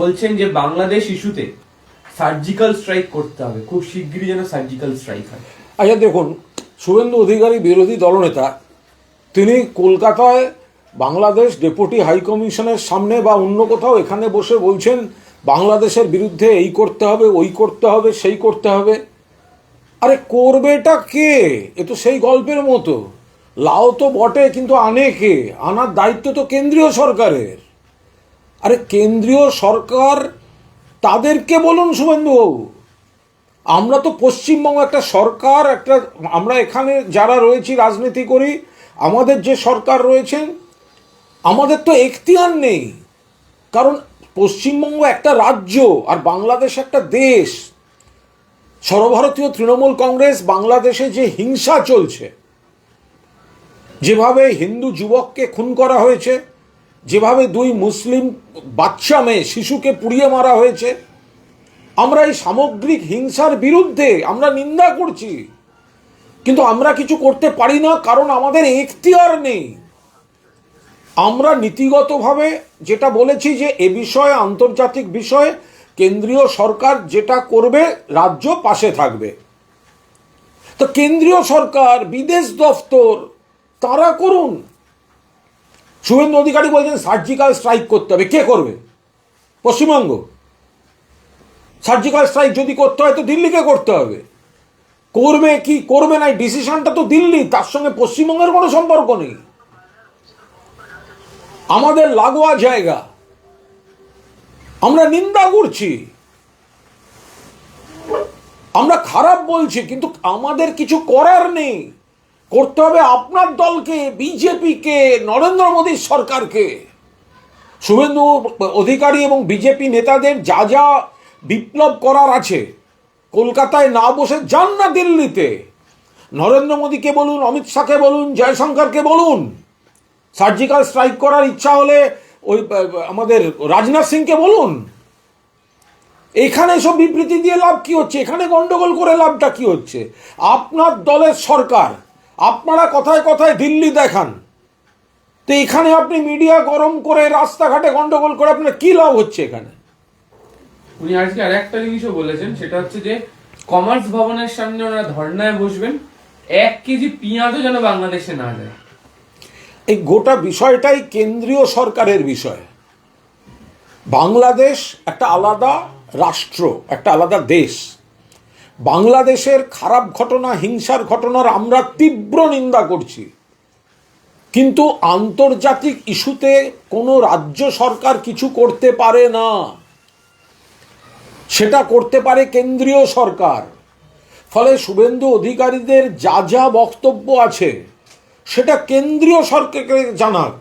বলছেন যে বাংলাদেশ ইস্যুতে সার্জিক্যাল স্ট্রাইক করতে হবে, খুব শিগগিরই যেন সার্জিক্যাল স্ট্রাইক হয়। আচ্ছা দেখুন, শুভেন্দু অধিকারী বিরোধী দলনেতা, তিনি কলকাতায় বাংলাদেশ ডেপুটি হাই কমিশনের সামনে বা অন্য কোথাও এখানে বসে বলছেন বাংলাদেশের বিরুদ্ধে এই করতে হবে, ওই করতে হবে, সেই করতে হবে। আরে করবেটা কে? এ তো সেই গল্পের মতো, লাও তো বটে কিন্তু আনে কে? আনার দায়িত্ব তো কেন্দ্রীয় সরকারের। আরে কেন্দ্রীয় সরকার, তাদেরকে বলুন শুভেন্দুবাবু। আমরা তো পশ্চিমবঙ্গ একটা সরকার, একটা আমরা এখানে যারা রয়েছি রাজনীতি করি, আমাদের যে সরকার রয়েছেন, আমাদের তো এখতিয়ার নেই। কারণ পশ্চিমবঙ্গ একটা রাজ্য আর বাংলাদেশ একটা দেশ। সর্বভারতীয় তৃণমূল কংগ্রেস বাংলাদেশে যে হিংসা চলছে, যেভাবে হিন্দু যুবককে খুন করা হয়েছে, যেভাবে দুই মুসলিম বাচ্চা মেয়ে শিশুকে পুড়িয়ে মারা হয়েছে, আমরা এই সামগ্রিক হিংসার বিরুদ্ধে আমরা নিন্দা করছি। কিন্তু আমরা কিছু করতে পারি না, কারণ আমাদের এখতিয়ার নেই। আমরা নীতিগতভাবে যেটা বলেছি যে এ বিষয়ে, আন্তর্জাতিক বিষয়ে কেন্দ্রীয় সরকার যেটা করবে রাজ্য পাশে থাকবে। তো কেন্দ্রীয় সরকার, বিদেশ দফতর, তারা করুন। শুভেন্দু অধিকারী বলছেন সার্জিক্যাল স্ট্রাইক করতে হবে। কে করবে? পশ্চিমবঙ্গ। সার্জিক্যাল স্ট্রাইক যদি করতে হয় তো দিল্লিকে করতে হবে। করবে কি করবে না, ডিসিশনটা তো দিল্লি, তার সঙ্গে পশ্চিমবঙ্গের কোনো সম্পর্ক নেই। আমাদের লাগোয়া জায়গা, আমরা নিন্দা করছি, আমরা খারাপ বলছি, কিন্তু আমাদের কিছু করার নেই। করতে হবে আপনার দলকে, বিজেপিকে, নরেন্দ্র মোদীর সরকারকে। শুভেন্দু অধিকারী এবং বিজেপি নেতাদের যা যা বিপ্লব করার আছে, কলকাতায় না বসে যান না দিল্লিতে। নরেন্দ্র মোদীকে বলুন, অমিত শাহকে বলুন, জয়শঙ্করকে বলুন। সার্জিক্যাল স্ট্রাইক করার ইচ্ছা হলে ওই আমাদের রাজনাথ সিংকে বলুন। এখানে সব বিবৃতি দিয়ে লাভ কি হচ্ছে? এখানে গন্ডগোল করে লাভটা কি হচ্ছে? আপনার দলের সরকার, আপনারা কথায় কথায় দিল্লি দেখান, তো এখানে আপনি মিডিয়া গরম করে রাস্তাঘাটে গন্ডগোল করে আপনার কি লাভ হচ্ছে এখানে? উনি আজকে আর একটা জিনিসও বলেছেন, সেটা হচ্ছে যে কমার্স ভবনের সামনে ওনারা ধর্নায় বসবেন, 1 কেজি পেঁয়াজও যেন বাংলাদেশে না যায়। এই গোটা বিষয়টাই কেন্দ্রীয় সরকারের বিষয়। বাংলাদেশ একটা আলাদা রাষ্ট্র, একটা আলাদা দেশ। বাংলাদেশের খারাপ ঘটনা, হিংসার ঘটনার আমরা তীব্র নিন্দা করছি, কিন্তু আন্তর্জাতিক ইস্যুতে কোনো রাজ্য সরকার কিছু করতে পারে না। সেটা করতে পারে কেন্দ্রীয় সরকার। ফলে শুভেন্দু অধিকারীদের যা যা বক্তব্য আছে সেটা কেন্দ্রীয় সরকারকে জানাক,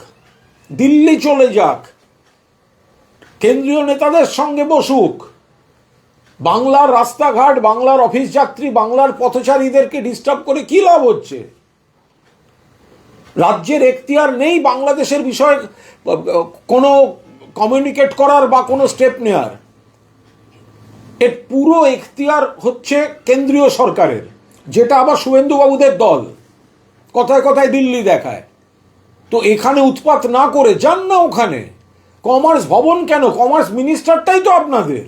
দিল্লি চলে যাক, কেন্দ্রীয় নেতাদের সঙ্গে বসুক। বাংলার রাস্তাঘাট, বাংলার অফিস যাত্রী, বাংলার পথচারীদেরকে ডিস্টার্ব করে কি লাভ হচ্ছে? রাজ্যের এখতিয়ার নেই বাংলাদেশের বিষয়ে কোনো কমিউনিকেট করার বা কোনো স্টেপ নেওয়ার। এর পুরো এখতিয়ার হচ্ছে কেন্দ্রীয় সরকারের, যেটা আবার শুভেন্দুবাবুদের দল কথায় কথায় দিল্লি দেখায়। তো এখানে উৎপাত না করে যান না ওখানে। কমার্স ভবন কেন? কমার্স মিনিস্টারটাই তো আপনাদের,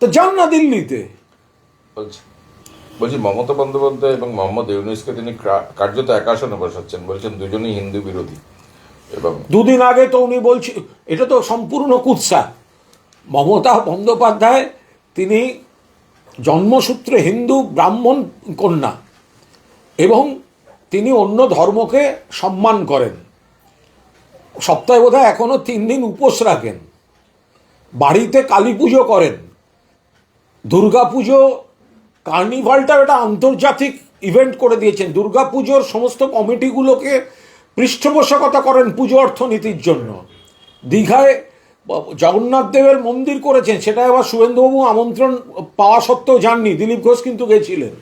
তো যান না দিল্লিতে। বলছি মমতা বন্দ্যোপাধ্যায় এবং মোহাম্মদ ইউনূসকে তিনি কার্যত এক আসনে বসাচ্ছেন, বলছেন দুজনেই হিন্দু বিরোধী। এবং দুদিন আগে তো উনি বলছেন, এটা তো সম্পূর্ণ কুৎসা। মমতা বন্দ্যোপাধ্যায় তিনি জন্মসূত্রে হিন্দু ব্রাহ্মণ কন্যা এবং তিনি অন্য ধর্মকে সম্মান করেন। সপ্তাহে বোধহয় এখনো 3 দিন উপোস রাখেন, বাড়িতে কালী পুজো করেন, দুর্গা পুজো, কার্নিভালটা একটা আন্তর্জাতিক ইভেন্ট করে দিয়েছেন। দুর্গা পুজোর সমস্ত কমিটিগুলোকে পৃষ্ঠপোষকতা করেন পুজো অর্থনীতির জন্য। দীঘায় জগন্নাথ দেবের মন্দির করেছেন, সেটা আবার শুভেন্দুবাবু আমন্ত্রণ পাওয়া সত্ত্বেও যাননি, দিলীপ ঘোষ কিন্তু গেছিলেন।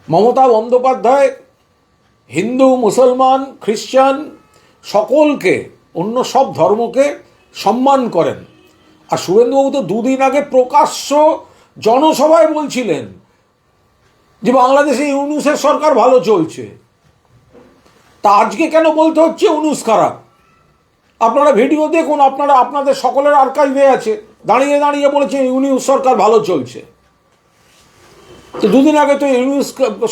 মমতা বন্দ্যোপাধ্যায় হিন্দু, মুসলমান, খ্রিস্টান সকলকে, অন্য সব ধর্মকে সম্মান করেন। আর শুভেন্দুবাবু তো 2 দিন আগে প্রকাশ্য জনসভায় বলছিলেন যে বাংলাদেশে ইউনূসের সরকার ভালো চলছে। তা আজকে কেন বলতে হচ্ছে ইউনূস খারাপ? আপনারা ভিডিও দেখুন, আপনারা আপনাদের সকলের আর্কাইভে আছে, দাঁড়িয়ে দাঁড়িয়ে বলেছেন ইউনিয়ন সরকার ভালো চলছে। তো দুদিন আগে তো ইউনিয়ন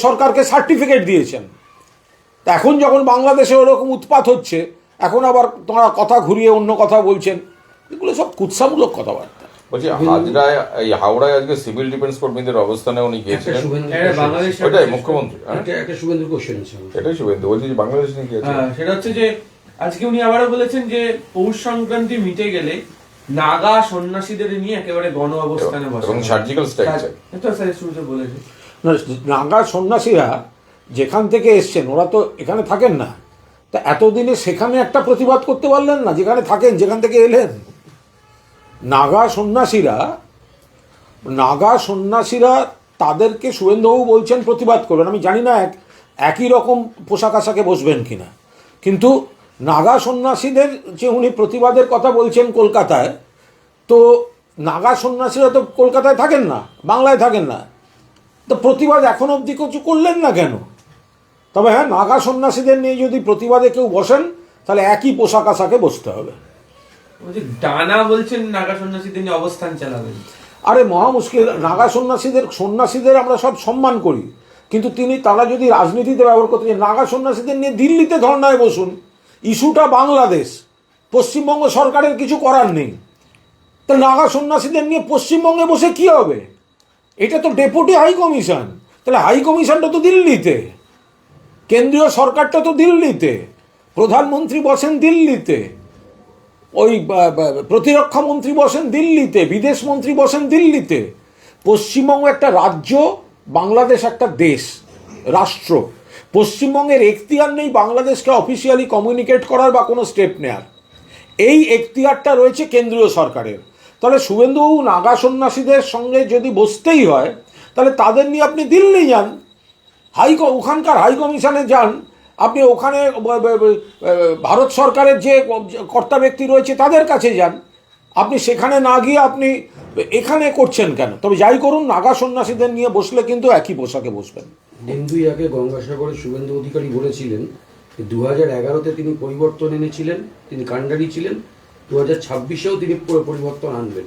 সরকারকে সার্টিফিকেট দিয়েছেন। তা এখন যখন বাংলাদেশে ওরকম উৎপাত হচ্ছে, এখন আবার তোমরা কথা ঘুরিয়ে অন্য কথা বলছেন, এগুলো সব কুৎসামূলক কথাবার্তা। বলছি হাওড়ায় আজকে সিভিল ডিফেন্স কর্মীদের অবস্থানে উনি গিয়েছিলেন, ওটাই মুখ্যমন্ত্রী, শুভেন্দু কোশ্চেন আছে, এটাই শুভেন্দু বলছি যে বাংলাদেশ নিয়ে গিয়েছে। সেটা হচ্ছে যে আজকে উনি আবারও বলেছেন যে পৌষ সংক্রান্তি মিটে গেলে নাগা সন্ন্যাসীদের নিয়ে একেবারে গণ অবস্থানে বসে এবং সার্জিক্যাল স্ট্রাইক চাই। এটা স্যার শুরুতে বলেছে। নাগা সন্ন্যাসীরা যেখান থেকে এসছেন ওরা তো এখানে থাকেন না, তা এতদিনে সেখানে একটা প্রতিবাদ করতে পারলেন না যেখানে থাকেন, যেখান থেকে এলেন। নাগা সন্ন্যাসীরা তাদেরকে শুভেন্দুবাবু বলছেন প্রতিবাদ করবেন। আমি জানি না একই রকম পোশাক আশাকে বসবেন কিনা, কিন্তু নাগা সন্ন্যাসীদের যে উনি প্রতিবাদের কথা বলছেন কলকাতায়, তো নাগা সন্ন্যাসীরা তো কলকাতায় থাকেন না, বাংলায় থাকেন না, তো প্রতিবাদ এখন অবধি কিছু করলেন না কেন? তবে হ্যাঁ, নাগা সন্ন্যাসীদের নিয়ে যদি প্রতিবাদে কেউ বসেন তাহলে একই পোশাক আশাকে বসতে হবে। ডানা বলছেন নাগা সন্ন্যাসীদের নিয়ে অবস্থান চালাবেন। আরে মহা মুশকিল। নাগা সন্ন্যাসীদের আমরা সব সম্মান করি, কিন্তু তারা যদি রাজনীতিতে ব্যবহার করতে চান, নাগা সন্ন্যাসীদের নিয়ে দিল্লিতে ধর্নায় বসুন। ইস্যুটা বাংলাদেশ, পশ্চিমবঙ্গ সরকারের কিছু করার নেই। তা নাগা সন্ন্যাসীদের নিয়ে পশ্চিমবঙ্গে বসে কি হবে? এটা তো ডেপুটি হাই কমিশন, তাহলে হাই কমিশনটা তো দিল্লিতে, কেন্দ্রীয় সরকারটা তো দিল্লিতে, প্রধানমন্ত্রী বসেন দিল্লিতে, ওই প্রতিরক্ষা মন্ত্রী বসেন দিল্লিতে, বিদেশ মন্ত্রী বসেন দিল্লিতে। পশ্চিমবঙ্গ একটা রাজ্য, বাংলাদেশ একটা দেশ, রাষ্ট্র। পশ্চিমবঙ্গের এখতিয়ার নেই বাংলাদেশকে অফিসিয়ালি কমিউনিকেট করার বা কোনো স্টেপ নেয়ার। এই এখতিয়ারটা রয়েছে কেন্দ্রীয় সরকারের। তাহলে শুভেন্দুবাবু নাগা সন্ন্যাসীদের সঙ্গে যদি বসতেই হয়, তাহলে তাদের নিয়ে আপনি দিল্লি যান, ওখানকার হাই কমিশনে যান, আপনি ওখানে ভারত সরকারের যে কর্তা ব্যক্তি রয়েছে তাদের কাছে যান। আপনি সেখানে না গিয়ে আপনি এখানে করছেন কেন? তবে যাই করুন, নাগা সন্ন্যাসীদের নিয়ে বসলে কিন্তু একই পোশাকে বসবেন। দিন আগে গঙ্গাসাগরে শুভেন্দু অধিকারী বলেছিলেন 2011-তে তিনি পরিবর্তন এনেছিলেন, তিনি কাণ্ডারি ছিলেন, 2026-এও তিনি পরিবর্তন আনবেন।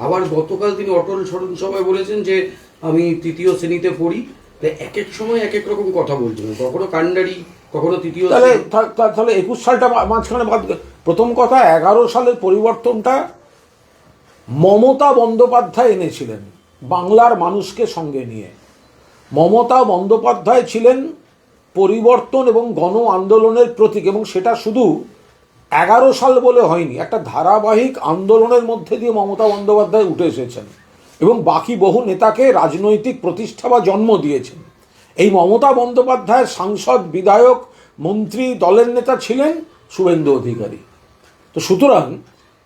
আবার গতকাল তিনি অটল স্মরণ সভায় বলেছেন যে আমি তৃতীয় শ্রেণীতে পড়ি। এক এক সময় এক এক রকম কথা বলছেন, কখনো কাণ্ডারি, কখনো তৃতীয়। তাহলে 21 সালটা মাঝখানে বাদ। প্রথম কথা, 11 সালের পরিবর্তনটা মমতা বন্দ্যোপাধ্যায় এনেছিলেন বাংলার মানুষকে সঙ্গে নিয়ে। মমতা বন্দ্যোপাধ্যায় ছিলেন পরিবর্তন এবং গণ আন্দোলনের প্রতীক, এবং সেটা শুধু 11 সাল বলে হয়নি, একটা ধারাবাহিক আন্দোলনের মধ্যে দিয়ে মমতা বন্দ্যোপাধ্যায় উঠে এসেছেন এবং বাকি বহু নেতাকে রাজনৈতিক প্রতিষ্ঠা বা জন্ম দিয়েছেন। এই মমতা বন্দ্যোপাধ্যায়ের সাংসদ, বিধায়ক, মন্ত্রী, দলের নেতা ছিলেন শুভেন্দু অধিকারী। তো সুতরাং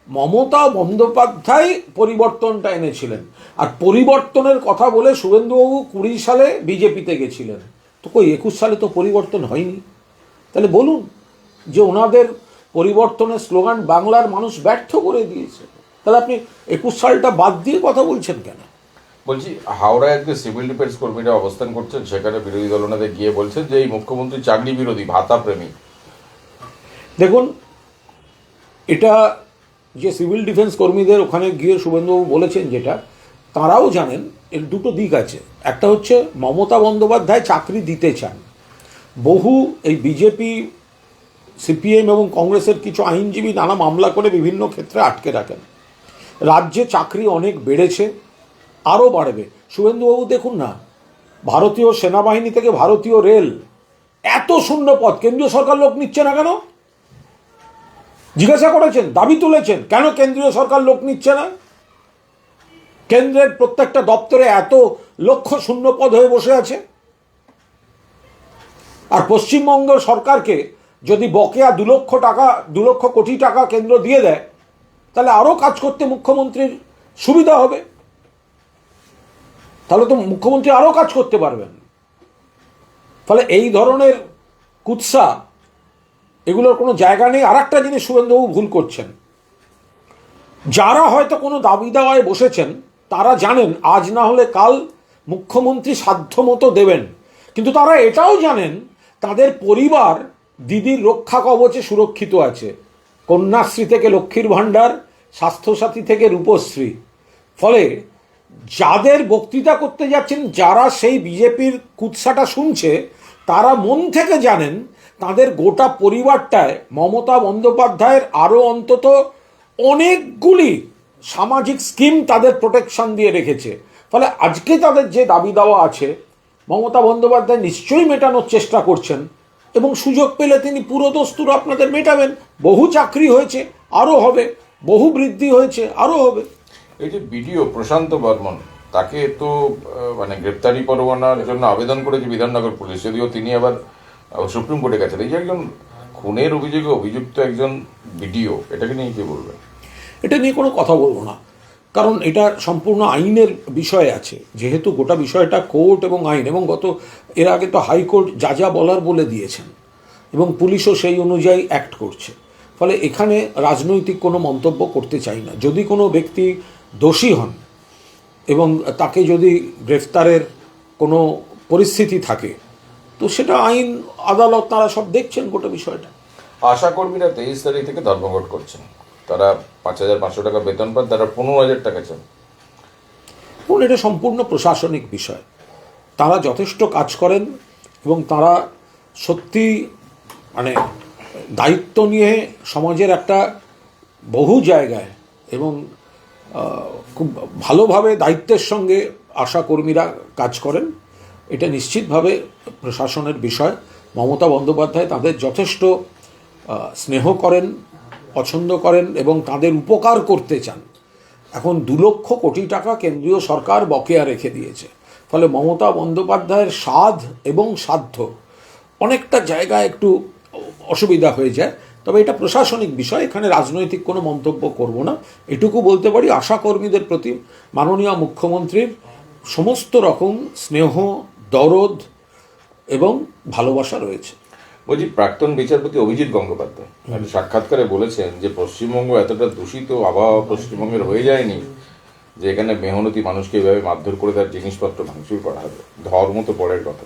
মমতা বন্দ্যোপাধ্যায় পরিবর্তনটা এনেছিলেন। আর পরিবর্তনের কথা বলে শুভেন্দুবাবু 20 সালে বিজেপিতে গেছিলেন, তো কই 21 সালে তো পরিবর্তন হয়নি। তাহলে বলুন যে ওনাদের পরিবর্তনের স্লোগান বাংলার মানুষ ব্যর্থ করে দিয়েছে, তাহলে আপনি 21 সালটা বাদ দিয়ে কথা বলছেন কেন? বলছি হাওড়ায় আজকে সিভিল ডিফেন্স কর্মীরা অবস্থান করছেন, সেখানে বিরোধী দলনেতা গিয়ে বলছেন যে এই মুখ্যমন্ত্রী চাকরি বিরোধী, ভাতা প্রেমী। দেখুন, এটা যে সিভিল ডিফেন্স কর্মীদের ওখানে গিয়ে শুভেন্দুবাবু বলেছেন, যেটা তারাও জানেন এর দুটো দিক আছে। একটা হচ্ছে মমতা বন্দ্যোপাধ্যায় চাকরি দিতে চান। বহু এই বিজেপি, সিপিএম এবং কংগ্রেসের কিছু আইনজীবী নানা মামলা করে বিভিন্ন ক্ষেত্রে আটকে রাখেন। রাজ্যে চাকরি অনেক বেড়েছে, আরও বাড়বে। শুভেন্দুবাবু দেখুন না, ভারতীয় সেনাবাহিনী থেকে ভারতীয় রেল, এত শূন্য পদ, কেন্দ্রীয় সরকার লোক নিচ্ছে না কেন? জিজ্ঞাসা করেছেন, দাবি তুলেছেন, কেন কেন্দ্রীয় সরকার লোক নিচ্ছে না? কেন্দ্রের প্রত্যেকটা দপ্তরে এত লক্ষ শূন্য পদ হয়ে বসে আছে। আর পশ্চিমবঙ্গ সরকারকে যদি বকেয়া 2 লক্ষ কোটি টাকা কেন্দ্র দিয়ে দেয়, তাহলে আরও কাজ করতে মুখ্যমন্ত্রীর সুবিধা হবে, তাহলে তো মুখ্যমন্ত্রী আরও কাজ করতে পারবেন। ফলে এই ধরনের কুৎসা, এগুলোর কোনো জায়গা নেই। আর একটা জিনিস শুভেন্দুবাবু ভুল করছেন, যারা হয়তো কোনো দাবি দেওয়ায় বসেছেন তারা জানেন আজ না হলে কাল মুখ্যমন্ত্রী সাধ্যমতো দেবেন, কিন্তু তারা এটাও জানেন তাদের পরিবার দিদির রক্ষা কবচে সুরক্ষিত আছে। কন্যাশ্রী থেকে লক্ষ্মীর ভাণ্ডার, স্বাস্থ্যসাথী থেকে রূপশ্রী। ফলে যাদের বক্তৃতা করতে যাচ্ছেন, যারা সেই বিজেপির কুৎসাটা শুনছে, তারা মন থেকে জানেন তাদের গোটা পরিবারটায় মমতা বন্দ্যোপাধ্যায়ের আরও অন্তত অনেকগুলি সামাজিক স্কিম তাদের প্রোটেকশন দিয়ে রেখেছে। ফলে আজকে তাদের যে দাবি দাওয়া আছে মমতা বন্দ্যোপাধ্যায় নিশ্চয়ই মেটানোর চেষ্টা করছেন, এবং সুযোগ পেলে তিনি পুরোদস্তুর আপনাদের মেটাবেন। বহু চাকরি হয়েছে, আরও হবে, বহু বৃদ্ধি হয়েছে, আরও হবে। এই যে বিডিও প্রশান্ত বর্মন, তাকে তো মানে গ্রেপ্তারি পরোয়ানার জন্য আবেদন করেছে বিধাননগর পুলিশ, যদিও তিনি আবার সুপ্রিম কোর্টে গেছেন। এই যে একজন খুনের অভিযোগে অভিযুক্ত একজন বিডিও, এটাকে নিয়ে কি বলবেন? এটা নিয়ে কোনো কথা বলবো না, কারণ এটা সম্পূর্ণ আইনের বিষয় আছে। যেহেতু গোটা বিষয়টা কোর্ট এবং আইন, এবং এর আগে তো হাইকোর্ট যা যা বলার বলে দিয়েছেন, এবং পুলিশও সেই অনুযায়ী অ্যাক্ট করছে। ফলে এখানে রাজনৈতিক কোনো মন্তব্য করতে চাই না। যদি কোনো ব্যক্তি দোষী হন এবং তাকে যদি গ্রেফতারের কোনো পরিস্থিতি থাকে, তো সেটা আইন আদালত তারা সব দেখছেন গোটা বিষয়টা। আশা কর্মীরা 23 তারিখ থেকে ধর্মঘট করছেন। তারা 5,500 টাকা বেতন পান, তারা 15,000 টাকা চান। এবং এটা সম্পূর্ণ প্রশাসনিক বিষয়। তারা যথেষ্ট কাজ করেন এবং তারা সত্যি মানে দায়িত্ব নিয়ে সমাজের একটা বহু জায়গায় এবং খুব ভালোভাবে দায়িত্বের সঙ্গে আশা কর্মীরা কাজ করেন। এটা নিশ্চিতভাবে প্রশাসনের বিষয়। মমতা বন্দ্যোপাধ্যায় তাদের যথেষ্ট স্নেহ করেন, পছন্দ করেন এবং তাদের উপকার করতে চান। এখন 2 লক্ষ কোটি টাকা কেন্দ্রীয় সরকার বকেয়া রেখে দিয়েছে। ফলে মমতা বন্দ্যোপাধ্যায়ের সাধ এবং সাধ্য অনেকটা জায়গায় একটু অসুবিধা হয়ে যায়। তবে এটা প্রশাসনিক বিষয়, এখানে রাজনৈতিক কোনো মন্তব্য করব না। এটুকু বলতে পারি, আশা কর্মীদের প্রতি মাননীয় মুখ্যমন্ত্রীর সমস্ত রকম স্নেহ, দরদ এবং ভালোবাসা রয়েছে। বলছি, প্রাক্তন বিচারপতি অভিজিৎ গঙ্গোপাধ্যায় একটা সাক্ষাৎকারে বলেছেন যে পশ্চিমবঙ্গ এতটা দূষিত আবহাওয়া পশ্চিমবঙ্গের হয়ে যায়নি যে এখানে মেহনতি মানুষকে এভাবে মারধর করে তার জিনিসপত্র ভাঙচুর করা হবে। ধর্ম তো পরের কথা।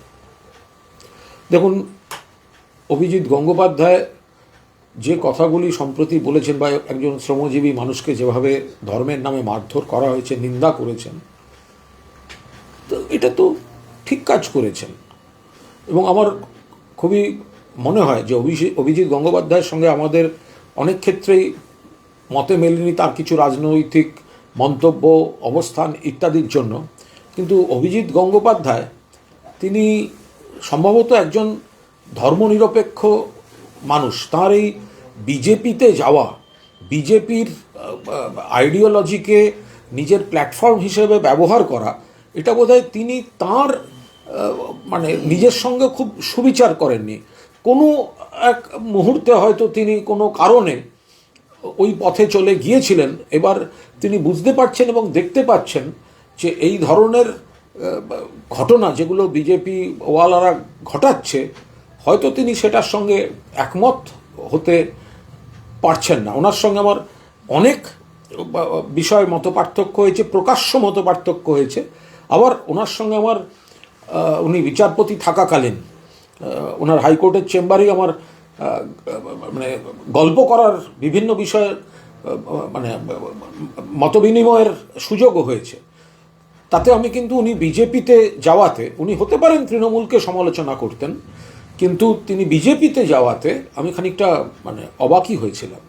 দেখুন, অভিজিৎ গঙ্গোপাধ্যায় যে কথাগুলি সম্প্রতি বলেছেন, বা একজন শ্রমজীবী মানুষকে যেভাবে ধর্মের নামে মারধর করা হয়েছে, নিন্দা করেছেন, তো এটা তো ঠিক কাজ করেছেন। এবং আমার খুবই মনে হয় যে অভিজিৎ গঙ্গোপাধ্যায়ের সঙ্গে আমাদের অনেক ক্ষেত্রেই মতে মেলেনি, তার কিছু রাজনৈতিক মন্তব্য, অবস্থান ইত্যাদির জন্য। কিন্তু অভিজিৎ গঙ্গোপাধ্যায় তিনি সম্ভবত একজন ধর্মনিরপেক্ষ মানুষ। তার এই বিজেপিতে যাওয়া, বিজেপির আইডিওলজিকে নিজের প্ল্যাটফর্ম হিসেবে ব্যবহার করা, এটা বোধহয় তিনি তার মানে নিজের সঙ্গে খুব সুবিচার করেননি। কোনো এক মুহূর্তে হয়তো তিনি কোনো কারণে ওই পথে চলে গিয়েছিলেন। এবার তিনি বুঝতে পারছেন এবং দেখতে পাচ্ছেন যে এই ধরনের ঘটনা যেগুলো বিজেপি ওয়ালারা ঘটাচ্ছে, হয়তো তিনি সেটার সঙ্গে একমত হতে পারছেন না। ওনার সঙ্গে আমার অনেক বিষয় মতপার্থক্য হয়েছে, প্রকাশ্য মতপার্থক্য হয়েছে। আবার ওনার সঙ্গে আমার উনি বিচারপতি থাকাকালীন ওনার হাইকোর্টের চেম্বারেই আমার মানে গল্প করার বিভিন্ন বিষয়ে মানে মতবিনিময়ের সুযোগও হয়েছে। তাতে আমি কিন্তু উনি বিজেপিতে যাওয়াতে, উনি হতে পারেন তৃণমূলকে সমালোচনা করতেন, কিন্তু তিনি বিজেপিতে যাওয়াতে আমি খানিকটা মানে অবাকই হয়েছিলাম।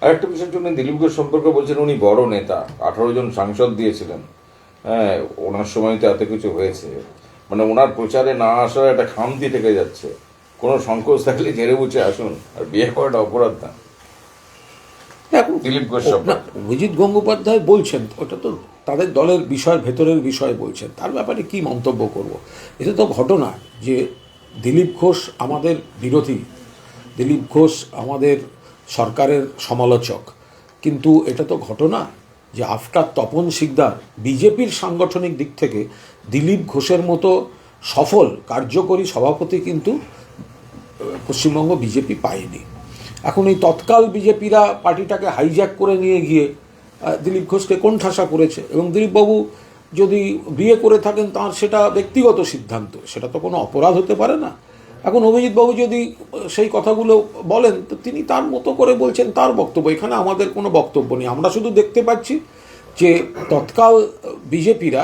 আর একটা বিষয়ের জন্য দিলীপ ঘোষ সম্পর্কে বলছেন উনি বড় নেতা, 18 জন সাংসদ দিয়েছিলেন। হ্যাঁ, ওনার সময় তো এত কিছু হয়েছে, মানে ওনার প্রচারে না আসার একটা খামতি থেকে যাচ্ছে। কোনো সংকোচ থাকলে জেরে বুঝে আসুন, আর বিয়ে করাটা অপরাধ না। দিলীপ ঘোষ অভিজিৎ গঙ্গোপাধ্যায় বলছেন, ওটা তো তাদের দলের বিষয়, ভেতরের বিষয় বলছেন, তার ব্যাপারে কি মন্তব্য করব। এটা তো ঘটনা যে দিলীপ ঘোষ আমাদের বিরোধী, দিলীপ ঘোষ আমাদের সরকারের সমালোচক, কিন্তু এটা তো ঘটনা যে আফটার তপন শিকদার বিজেপির সাংগঠনিক দিক থেকে দিলীপ ঘোষের মতো সফল কার্যকরী সভাপতি কিন্তু পশ্চিমবঙ্গ বিজেপি পায়নি। এখন এই তৎকাল বিজেপিরা পার্টিটাকে হাইজ্যাক করে নিয়ে গিয়ে দিলীপ ঘোষকে কোণঠাসা করেছে। এবং দিলীপবাবু যদি বিয়ে করে থাকেন, তার সেটা ব্যক্তিগত সিদ্ধান্ত, সেটা তো কোনো অপরাধ হতে পারে না। এখন অভিজিৎবাবু যদি সেই কথাগুলো বলেন তো তিনি তার মতো করে বলছেন, তার বক্তব্য, এখানে আমাদের কোনো বক্তব্য নেই। আমরা শুধু দেখতে পাচ্ছি যে তৎকাল বিজেপিরা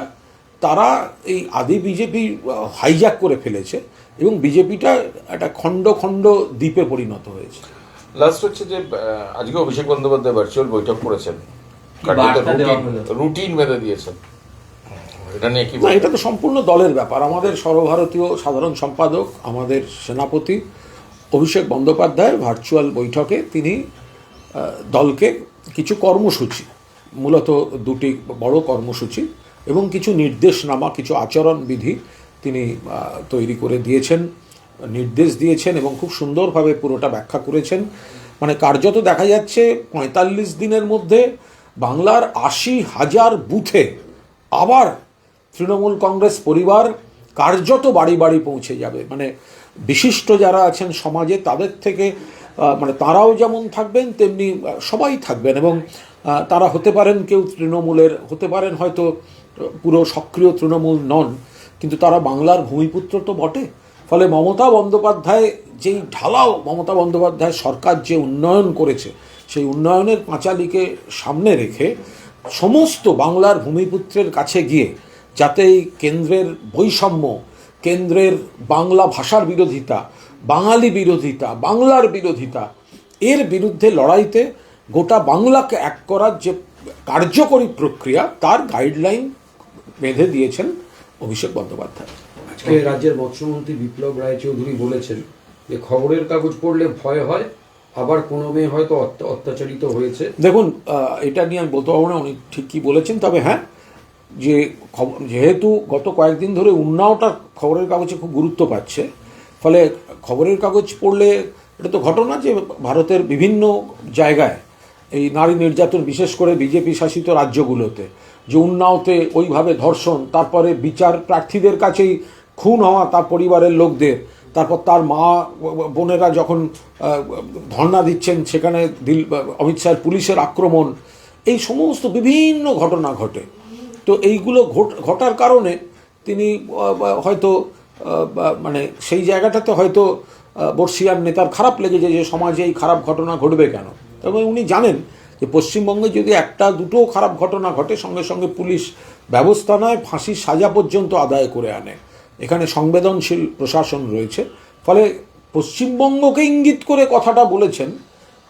তারা এই আদি বিজেপি হাইজ্যাক করে ফেলেছে এবং বিজেপিটা একটা খণ্ড খণ্ড দ্বীপে পরিণত হয়েছে। লাস্ট হচ্ছে যে আজকে অভিষেক বন্দ্যোপাধ্যায় ভার্চুয়াল বৈঠক করেছেন, রুটিন বেঁধে দিয়েছেন, এটা নিয়ে কি না, এটা তো সম্পূর্ণ দলের ব্যাপার। আমাদের সর্বভারতীয় সাধারণ সম্পাদক, আমাদের সেনাপতি অভিষেক বন্দ্যোপাধ্যায় ভার্চুয়াল বৈঠকে তিনি দলকে কিছু কর্মসূচি, মূলত দুটি বড় কর্মসূচি এবং কিছু নির্দেশনামা, কিছু আচরণবিধি তিনি তৈরি করে দিয়েছেন, নির্দেশ দিয়েছেন এবং খুব সুন্দরভাবে পুরোটা ব্যাখ্যা করেছেন। মানে কার্যত দেখা যাচ্ছে ৪৫ দিনের মধ্যে বাংলার ৮০,০০০ বুথে আবার তৃণমূল কংগ্রেস পরিবার কার্যত বাড়ি বাড়ি পৌঁছে যাবে। মানে বিশিষ্ট যারা আছেন সমাজে তাদের থেকে মানে তারাও যেমন থাকবেন তেমনি সবাই থাকবেন এবং তারা হতে পারেন কেউ তৃণমূলের, হতে পারেন হয়তো পুরো সক্রিয় তৃণমূল নন, কিন্তু তারা বাংলার ভূমিপুত্র তো বটে। ফলে মমতা বন্দ্যোপাধ্যায় যেই ঢালাও, মমতা বন্দ্যোপাধ্যায় সরকার যে উন্নয়ন করেছে সেই উন্নয়নের পাঁচালীকে সামনে রেখে সমস্ত বাংলার ভূমিপুত্রের কাছে গিয়ে যাতে এই কেন্দ্রের বৈষম্য, কেন্দ্রের বাংলা ভাষার বিরোধিতা, বাঙালি বিরোধিতা, বাংলার বিরোধিতা, এর বিরুদ্ধে লড়াইতে গোটা বাংলাকে এক করার যে কার্যকরী প্রক্রিয়া তার গাইডলাইন বেঁধে দিয়েছেন অভিষেক বন্দ্যোপাধ্যায়। আজকে রাজ্যের মৎস্যমন্ত্রী বিপ্লব রায়চৌধুরী বলেছেন যে খবরের কাগজ পড়লে ভয় হয়, আবার কোনো মেয়ে হয়তো অত্যাচারিত হয়েছে। দেখুন, এটা নিয়ে আমি বলতে পারবো না উনি ঠিক কী বলেছেন, তবে হ্যাঁ, যে যেহেতু গত কয়েকদিন ধরে উন্নাওটা খবরের কাগজে খুব গুরুত্ব পাচ্ছে, ফলে খবরের কাগজ পড়লে এটা তো ঘটনা যে ভারতের বিভিন্ন জায়গায় এই নারী নির্যাতন, বিশেষ করে বিজেপি শাসিত রাজ্যগুলোতে, যে উন্নাওতে ওইভাবে ধর্ষণ, তারপরে বিচার প্রার্থীদের কাছেই খুন হওয়া তার পরিবারের লোকদের, তারপর তার মা বোনেরা যখন ধর্ণা দিচ্ছেন সেখানে অমিত শাহের পুলিশের আক্রমণ, এই সমস্ত বিভিন্ন ঘটনা ঘটে। তো এইগুলো ঘটার কারণে তিনি হয়তো মানে সেই জায়গাটাতে হয়তো বর্ষিয়ান নেতার খারাপ লেগেছে যে সমাজে এই খারাপ ঘটনা ঘটবে কেন। তবে উনি জানেন যে পশ্চিমবঙ্গে যদি একটা দুটো খারাপ ঘটনা ঘটে সঙ্গে সঙ্গে পুলিশ ব্যবস্থা নেয়, ফাঁসির সাজা পর্যন্ত আদায় করে আনে। এখানে সংবেদনশীল প্রশাসন রয়েছে, ফলে পশ্চিমবঙ্গকে ইঙ্গিত করে কথাটা বলেছেন,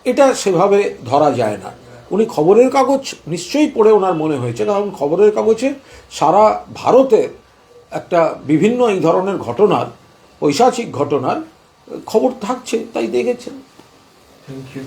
এটা সেভাবে ধরা যায় না। উনি খবরের কাগজ নিশ্চয়ই পড়ে ওনার মনে হয়েছে, কারণ খবরের কাগজে সারা ভারতের একটা বিভিন্ন এই ধরনের ঘটনার, পৈশাচিক ঘটনার খবর থাকছে, তাই দেখেছেন। Thank you.